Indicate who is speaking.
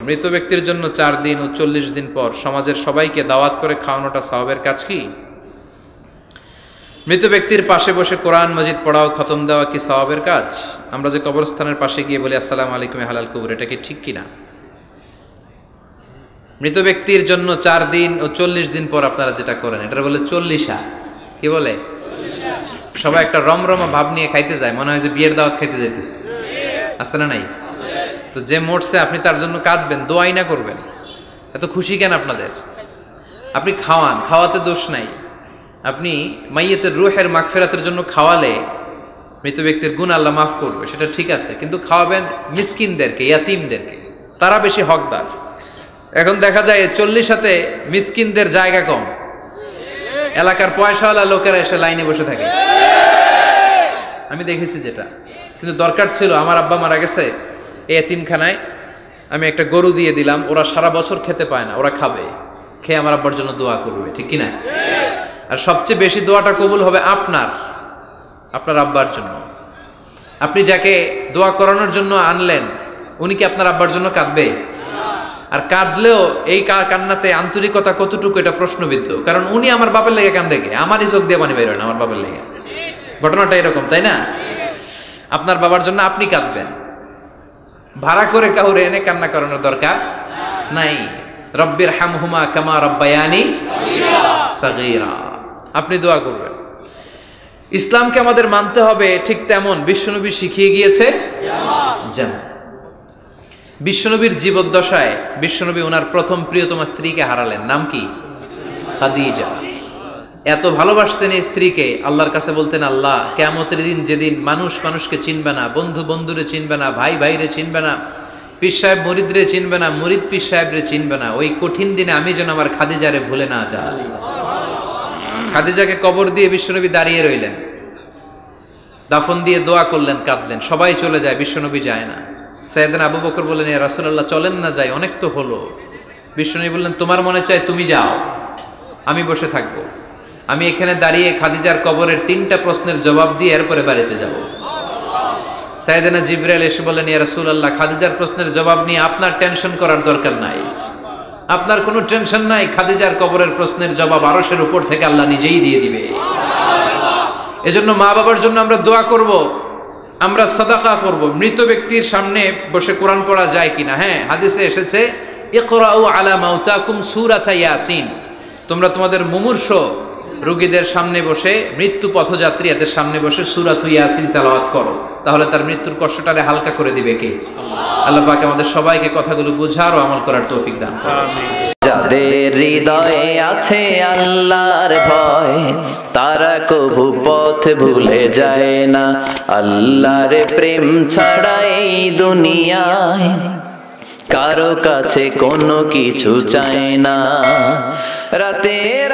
Speaker 1: মৃত ব্যক্তির জন্য 4 দিন ও 40 দিন পর সমাজের সবাইকে দাওয়াত করে খাওয়ানোটা সওয়াবের কাজ কি? মৃত ব্যক্তির পাশে বসে কোরআন মাজিদ পড়াও খতম দেওয়া কি সওয়াবের কাজ? আমরা যে কবরস্থানের পাশে গিয়ে বলি আসসালামু আলাইকুম হালাল কবর, এটা কি ঠিক কিনা? মৃত ব্যক্তির জন্য 4 দিন ও 40 দিন পর আপনারা যেটা করেন এটা বলে 40 কি বলে? সবাই একটা রমরমা ভাব নিয়ে খাইতে যায়, মনে হয় যে বিয়ের দাওয়াত খাইতে যাইতেছে, আছে না নাই? তো যে মরছে আপনি তার জন্য কাঁদবেন, দোয়াই না করবেন, এত খুশি কেন আপনাদের? আপনি খাওয়ান, খাওয়াতে দোষ নাই। আপনি মাইয়েতের রুহের মাগফিরাতের জন্য খাওয়ালে মৃত ব্যক্তির গুণ আল্লাহ মাফ করবে, সেটা ঠিক আছে, কিন্তু খাওয়াবেন মিসকিনদেরকে, ইয়াতিমদেরকে, তারা বেশি হকদার। এখন দেখা যায় 40 মিসকিনদের জায়গা কম, এলাকার পয়সাওয়ালা লোকেরা এসে লাইনে বসে থাকে, আমি দেখেছি যেটা। কিন্তু দরকার ছিল, আমার আব্বা মারা গেছে, এই এতিমখানায় আমি একটা গরু দিয়ে দিলাম, ওরা সারা বছর খেতে পায় না, ওরা খাবে, খেয়ে আমার আব্বার জন্য দোয়া করবে, ঠিক কিনা? আর সবচেয়ে বেশি দোয়াটা কবুল হবে আপনার আব্বার জন্য। আপনি যাকে দোয়া করানোর জন্য আনলেন, উনি কি আপনার আব্বার জন্য কাঁদবে? আর কাঁদলেও এই কান্নাতে আন্তরিকতা কতটুকু, এটা প্রশ্নবিদ্ধ। কারণ উনি আমার বাপের লেগে কান্দে, আমারই চোখ দিয়ে পানি বের হয় না আমার বাপের লেগে। ঘটনাটা এরকম, তাই না? আপনার বাবার জন্য আপনি কাঁদবেন, ভাড়া করে কাউরে এনে কান্না করানোর দরকার নাই। রব্বির হামহুমা কামা রব্বায়ানি সাগীরা, আপনি দোয়া করবেন। ইসলামকে আমাদের মানতে হবে ঠিক তেমন বিশ্বনবী শিখিয়ে গিয়েছে যেমন। বিশ্বনবীর জীবদ্দশায় বিশ্বনবী ওনার প্রথম প্রিয়তমা স্ত্রীকে হারালেন, নাম কি? খাদিজা। এত ভালোবাসতেন এই স্ত্রীকে, আল্লাহর কাছে বলতেন, আল্লাহ কিয়ামতের দিন যেদিন মানুষ মানুষকে চিনবে না, বন্ধু বন্ধুরে চিনবে না, ভাই ভাইরে চিনবে না, পীর সাহেব মুরিদরে চিনবে না, মুরিদ পীর সাহেবরে চিনবে না, ওই কঠিন দিনে আমি যেন আমার খাদিজারে ভুলে না যাই। খাদিজাকে কবর দিয়ে বিশ্বনবী দাঁড়িয়ে রইলেন, দাফন দিয়ে দোয়া করলেন, কাঁদলেন, সবাই চলে যায়, বিশ্বনবী যায় না। সাইয়েদনা আবু বকর বললেন, ইয়া রাসূলুল্লাহ চলেন না, যাই, অনেক তো হলো। বিশ্বনবী বললেন, তোমার মনে চায় তুমি যাও, আমি বসে থাকবো, আমি এখানে দাঁড়িয়ে খাদিজার কবরের 3টা প্রশ্নের জবাব দিয়ে এরপরে বাড়িতে যাব। সাইয়েদনা জিবরাইল এসে বললেন, ইয়া রাসূলুল্লাহ খাদিজার প্রশ্নের জবাব নিয়ে আপনার টেনশন করার দরকার নাই, আপনার কোনো টেনশন নাই, খাদিজার কবরের প্রশ্নের জবাব আরশের উপর থেকে আল্লাহ নিজেই দিয়ে দিবে। এজন্য মা বাবার জন্য আমরা দোয়া করব, আমরা সাদাকা করব। মৃত ব্যক্তির সামনে বসে কোরআন পড়া যায় কিনা? হ্যাঁ, হাদিসে এসেছে, ইকরাউ আলা মাউতাকুম সূরাতা ইয়াসিন, তোমরা তোমাদের মুমূর্ষ রোগীদের সামনে বসে, মৃত্যু পথযাত্রী এদের সামনে বসে সূরাতু ইয়াসিন তেলাওয়াত করো, তাহলে তার মৃত্যুর কষ্টটারে হালকা করে দিবে কে? আল্লাহ পাক আমাদের সবাইকে কথাগুলো বুঝার ও আমল করার তৌফিক দান করুন। আমিন।
Speaker 2: যাদের হৃদয়ে আছে আল্লাহর ভয়, তারা কভু পথ ভুলে যায় না, আল্লাহর প্রেম ছাড়া এই দুনিয়ায় কারো কাছে কোনো কিছু চায় না। রাতের